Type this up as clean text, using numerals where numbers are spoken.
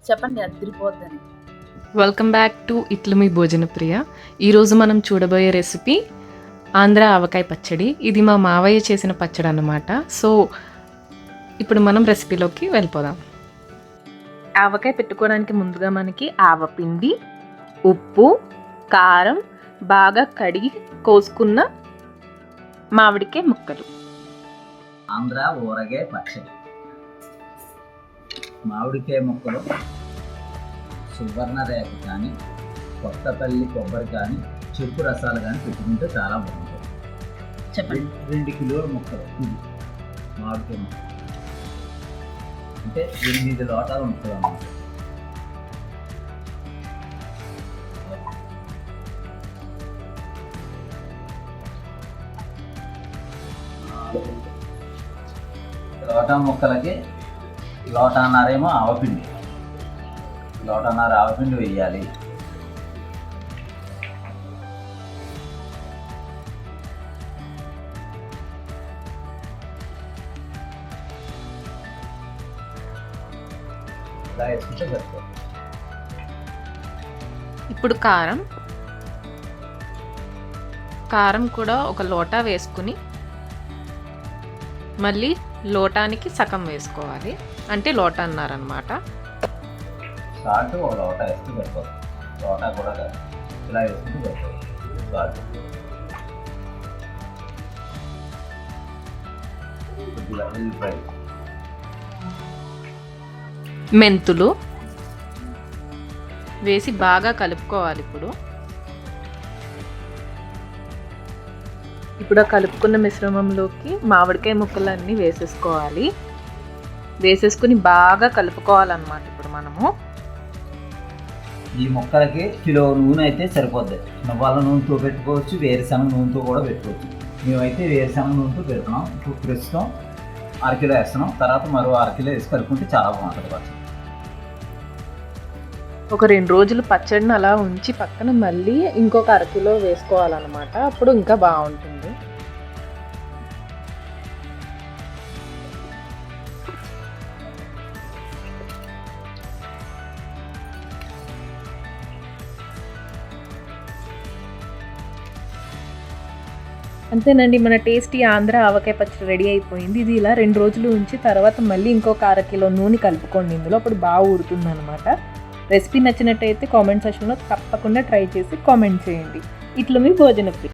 చెప్పండి అదిరిపోద్దని. Welcome back to ఇట్లు మీ భోజనప్రియ. ఈరోజు మనం చూడబోయే రెసిపీ ఆంధ్ర ఆవకాయ పచ్చడి. ఇది మా మావయ్య చేసిన పచ్చడి అన్నమాట. సో ఇప్పుడు మనం రెసిపీలోకి వెళ్ళిపోదాం. ఆవకాయ పెట్టుకోవడానికి ముందుగా మనకి ఆవపిండి, ఉప్పు, కారం, బాగా కడిగి కోసుకున్న మామిడికాయ ముక్కలు. ఆంధ్ర ఊరగాయ పచ్చడి. మామిడికాయ ముక్కలు సువర్ణ రేఖ కానీ, కొత్తపల్లి కొబ్బరి కానీ, చెరుకు రసాలు కానీ పెట్టుకుంటే చాలా బాగుంటుంది. చెప్పండి. 2 కిలోల ముక్కలు ఇది మామిడికాయ ముక్కలు అంటే 8 లోటాలు ముక్కలు అన్నమాట. లోటా ముక్కలకి లోటాన్నరేమో ఆవపిండి, లోటాన్నర ఆవపిండి వేయాలి. ఇలా వేసుకుంటే సరిపోతుంది. ఇప్పుడు కారం కూడా ఒక లోటా వేసుకుని మళ్ళీ లోటానికి సగం వేసుకోవాలి, అంటే లోటా అన్నారనమాట. సాల్ట్ ఒక లోటా వేస్తే సరిపోతుంది. లోటా కూడా కాదు, ఇలా వేసుకుంటే సరిపోతుంది. సాల్ట్ కొద్దిగా ఉల్లిపాయ, మెంతులు వేసి బాగా కలుపుకోవాలి. ఇప్పుడు ఆ కలుపుకున్న మిశ్రమంలోకి మామిడికాయ ముక్కలన్నీ వేసేసుకోవాలి. వేసేసుకుని బాగా కలుపుకోవాలన్నమాట. ఇప్పుడు మనము ఈ ముక్కలకి కిలో నూనె అయితే సరిపోద్ది. నువ్వుల నూనెతో పెట్టుకోవచ్చు, వేరుశనగ నూనెతో కూడా పెట్టుకోవచ్చు. మేమైతే వేరుశనగ నూనెతో పెడుతున్నాం. ఇప్పుడు ప్రస్తుతం 1/2 కిలో వేస్తున్నాం. తర్వాత మరో 1/2 కిలో వేసి కలుపుకుంటే చాలా బాగుంటుంది పచ్చడి. ఒక 2 రోజులు పచ్చడిని అలా ఉంచి పక్కన మళ్ళీ ఇంకొక 1/2 కిలో వేసుకోవాలన్నమాట. అప్పుడు ఇంకా బాగుంటుంది. అంతేనండి, మన టేస్టీ ఆంధ్ర ఆవకాయ పచ్చడి రెడీ అయిపోయింది. ఇది ఇలా 2 రోజులు ఉంచి తర్వాత మళ్ళీ ఇంకొక 1/2 కిలో నూనె కలుపుకోండి ఇందులో. అప్పుడు బాగా ఊరుతుంది అనమాట. రెసిపీ నచ్చినట్టయితే కామెంట్ సెక్షన్లో తప్పకుండా ట్రై చేసి కామెంట్ చేయండి. ఇట్లా మీ భోజనప్రియ.